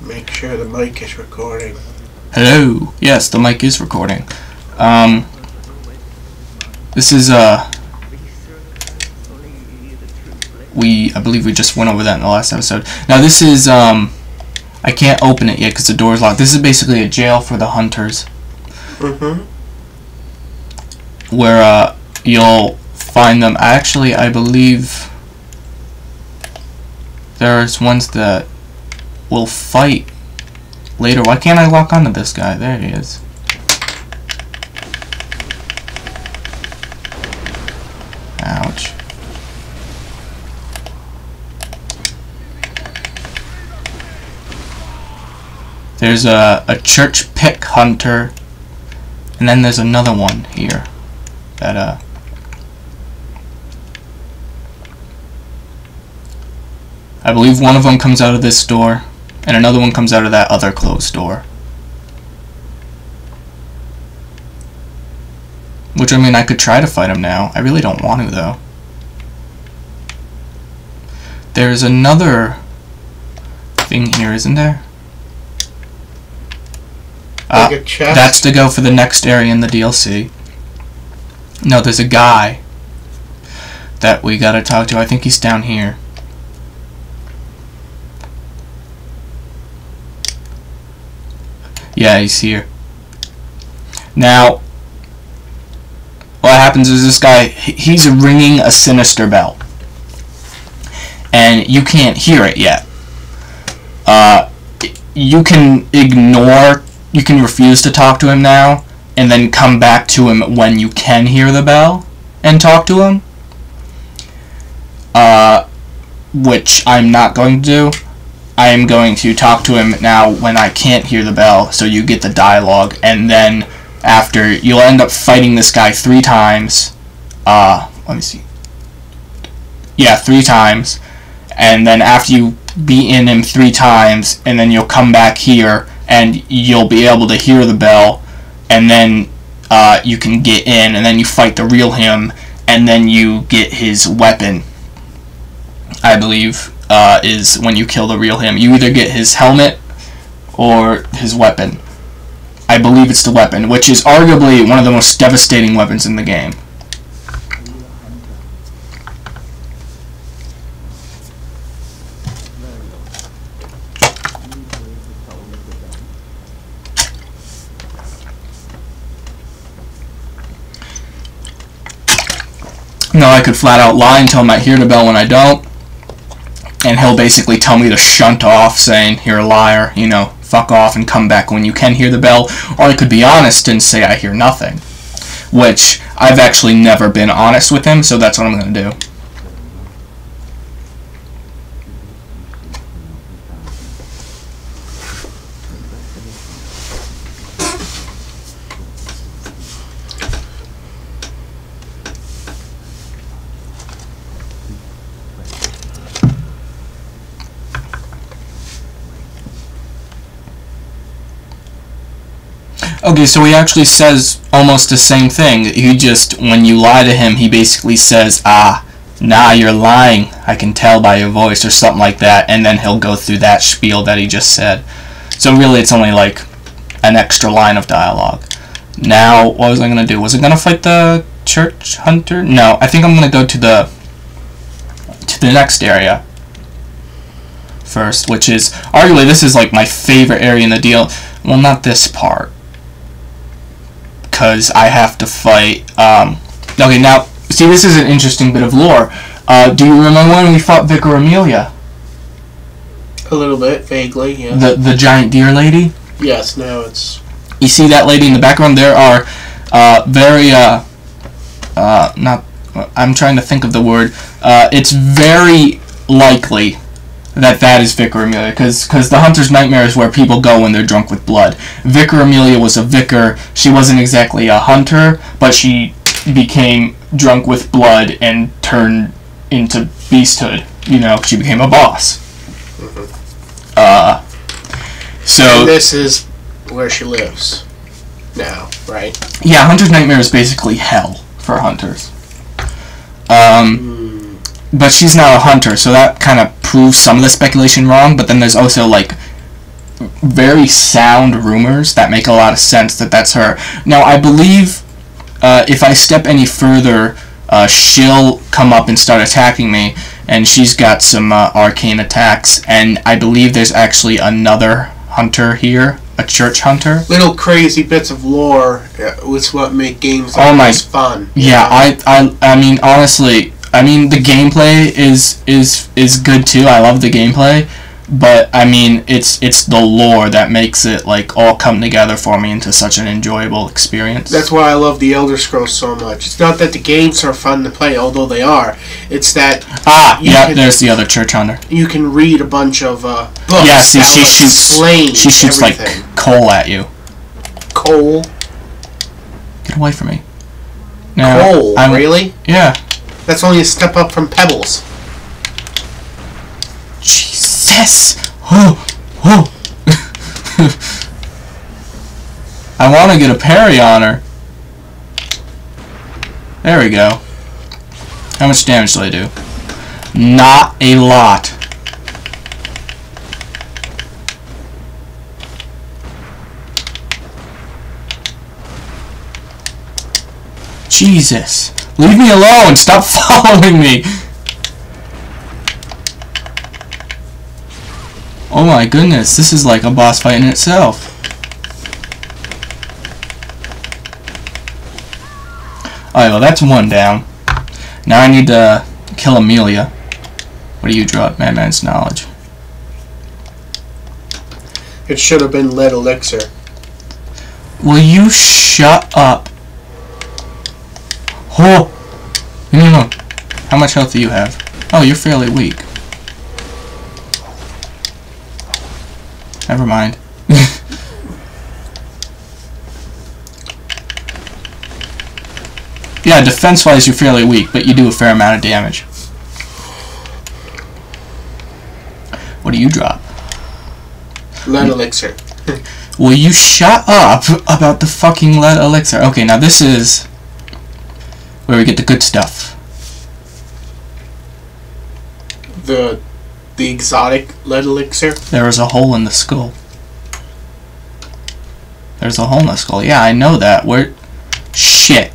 Make sure the mic is recording. Hello. Yes, the mic is recording. This is I believe we just went over that in the last episode. Now this is I can't open it yet because the door is locked. This is basically a jail for the hunters. Where you'll find them. Actually, I believe there's ones that will fight later. Why can't I lock onto this guy? There he is. Ouch. There's a church pick hunter, and then there's another one here that I believe one of them comes out of this door and another one comes out of that other closed door. Which, I mean, I could try to fight him now. I really don't want to, though. There's another thing here, isn't there? Like a chest? That's to go for the next area in the DLC. No, there's a guy that we gotta talk to. I think he's down here. Yeah, he's here. Now, what happens is this guy, he's ringing a sinister bell. And you can't hear it yet. You can ignore, you can refuse to talk to him now, and then come back to him when you can hear the bell and talk to him. Which I'm not going to do. I am going to talk to him now when I can't hear the bell, so you get the dialogue, and then after, you'll end up fighting this guy 3 times. Let me see. Yeah, 3 times. And then after you beat in him 3 times, and then you'll come back here, and you'll be able to hear the bell, and then you can get in, and then you fight the real him, and then you get his weapon, I believe. Is when you kill the real him. You either get his helmet or his weapon. I believe it's the weapon, which is arguably one of the most devastating weapons in the game. No, I could flat out lie and tell him I hear the bell when I don't. And he'll basically tell me to shunt off, saying, "You're a liar, you know, fuck off and come back when you can hear the bell." Or I could be honest and say I hear nothing. Which, I've actually never been honest with him, so that's what I'm going to do. Okay, so he actually says almost the same thing. He just, when you lie to him, he basically says, nah, you're lying. I can tell by your voice, or something like that, and then he'll go through that spiel that he just said. So really, it's only like an extra line of dialogue. Now, what was I going to do? Was I going to fight the church hunter? No, I think I'm going to go to the next area first, which is, arguably, this is like my favorite area in the deal. Well, not this part, because I have to fight, okay, now, see, this is an interesting bit of lore. Do you remember when we fought Vicar Amelia? A little bit, vaguely, yeah. The giant deer lady? Yes, now it's... You see that lady in the background? There are, I'm trying to think of the word. It's very likely that is Vicar Amelia, because the Hunter's Nightmare is where people go when they're drunk with blood. Vicar Amelia was a vicar. She wasn't exactly a hunter, but she became drunk with blood and turned into beasthood. You know, she became a boss. So... And this is where she lives now, right? Yeah, Hunter's Nightmare is basically hell for hunters. But she's not a hunter, so that kind of proves some of the speculation wrong, but then there's also, like, very sound rumors that make a lot of sense that that's her. Now, I believe if I step any further, she'll come up and start attacking me, and she's got some arcane attacks, and I believe there's actually another hunter here, a church hunter. Little crazy bits of lore was what make games like this fun. Yeah, I mean, honestly, I mean, the gameplay is good too. I love the gameplay, but I mean, it's the lore that makes it like all come together for me into such an enjoyable experience. That's why I love the Elder Scrolls so much. It's not that the games are fun to play, although they are. It's that there's the other church hunter. You can read a bunch of books. Yeah, see, she shoots like coal at you. Coal. Get away from me. Coal, really? Yeah. That's only a step up from pebbles. Jesus! Oh! I want to get a parry on her. There we go. How much damage do I do? Not a lot. Jesus! Leave me alone! Stop following me! Oh my goodness, this is like a boss fight in itself. Alright, well that's one down. Now I need to kill Amelia. What do you draw? Madman's Knowledge. It should have been lead elixir. Will you shut up? Oh! No. How much health do you have? Oh, you're fairly weak. Never mind. Yeah, defense-wise you're fairly weak, but you do a fair amount of damage. What do you drop? Lead elixir. Will you shut up about the fucking lead elixir? Okay, now this is where we get the good stuff. The exotic lead elixir? There is a hole in the skull. There's a hole in the skull. Yeah, I know that. Where? Shit.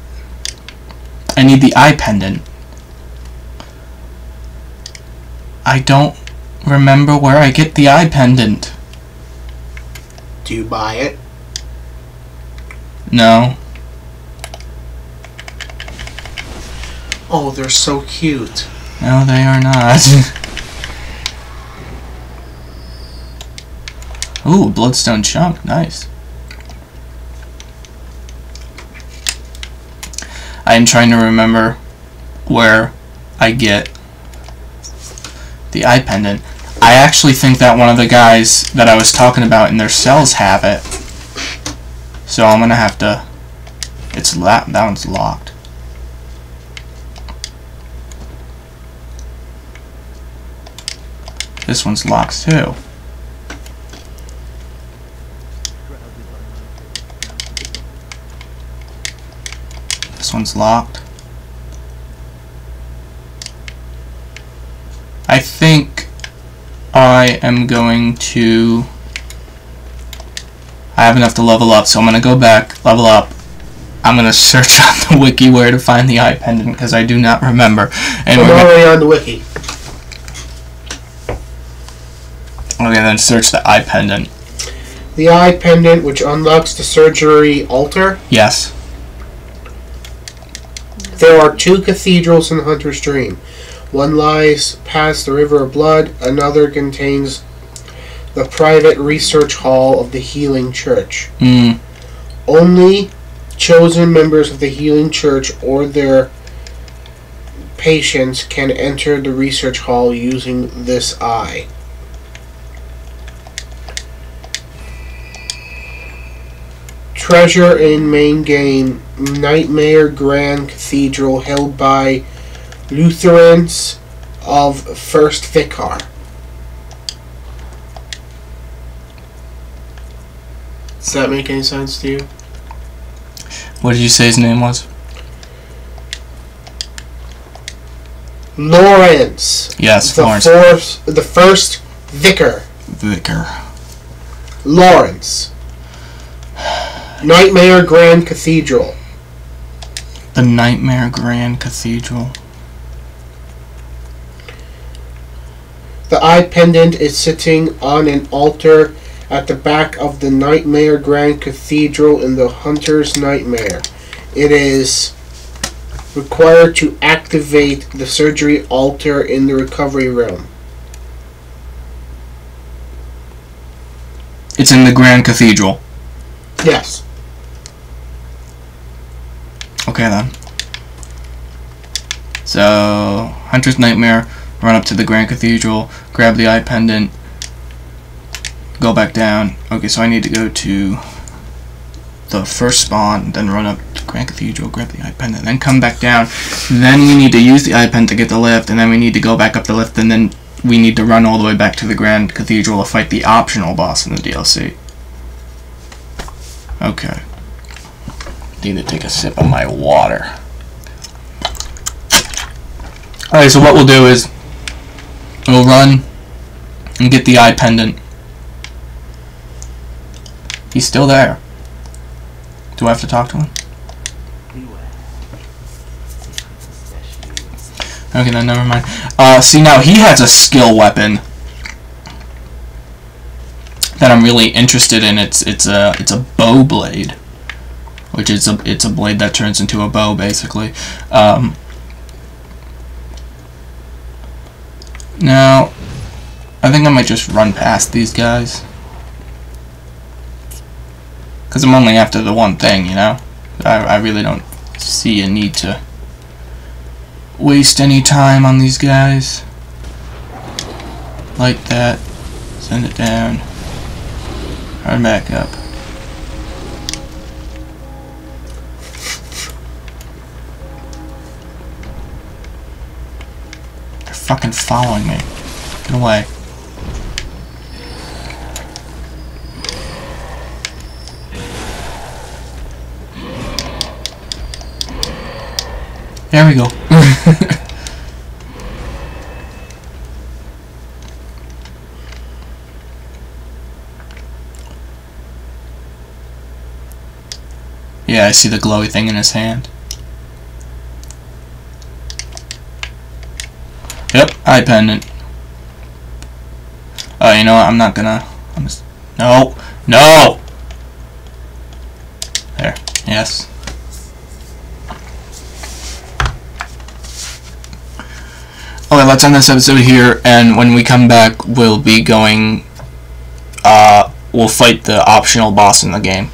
I need the eye pendant. I don't remember where I get the eye pendant. Do you buy it? No. Oh, they're so cute. No, they are not. Ooh, bloodstone chunk. Nice. I'm trying to remember where I get the eye pendant. I actually think that one of the guys that I was talking about in their cells have it. So I'm gonna have to... that one's locked. This one's locked too. This one's locked. I think I am going to... I have enough to level up, so I'm going to go back, level up. I'm going to search on the wiki where to find the eye pendant, because I do not remember. And I'm already on the wiki. Okay, then search the eye pendant. The eye pendant, which unlocks the surgery altar? Yes. There are 2 cathedrals in Hunter's Dream. One lies past the River of Blood, another contains the private research hall of the Healing Church. Only chosen members of the Healing Church or their patients can enter the research hall using this eye. Treasure in main game, Nightmare Grand Cathedral held by Lutherans of First Vicar. Does that make any sense to you? What did you say his name was? Lawrence. Yes, Lawrence. The first vicar. Vicar. Lawrence. Nightmare Grand Cathedral. The Nightmare Grand Cathedral. The eye pendant is sitting on an altar at the back of the Nightmare Grand Cathedral in the Hunter's Nightmare. It is required to activate the surgery altar in the recovery room. It's in the Grand Cathedral. Yes. Okay then. So, Hunter's Nightmare, run up to the Grand Cathedral, grab the eye pendant, go back down. Okay, so I need to go to the first spawn, then run up to Grand Cathedral, grab the eye pendant, then come back down. Then we need to use the eye pendant to get the lift, and then we need to go back up the lift, and then we need to run all the way back to the Grand Cathedral to fight the optional boss in the DLC. Okay. Need to take a sip of my water. Alright, so what we'll do is we'll run and get the eye pendant. He's still there. Do I have to talk to him? Okay, then never mind. See, now he has a skill weapon that I'm really interested in. It's a bow blade, which is it's a blade that turns into a bow, basically. Now, I think I might just run past these guys, because I'm only after the one thing, you know? I really don't see a need to waste any time on these guys. Like that. Send it down. Run back up. They're fucking following me. Get away. There we go. Yeah, I see the glowy thing in his hand. Yep, eye pendant. Oh, you know what? I'm not gonna. I'm just. No! No! There. Yes. Okay, let's end this episode here, and when we come back, we'll be going. We'll fight the optional boss in the game.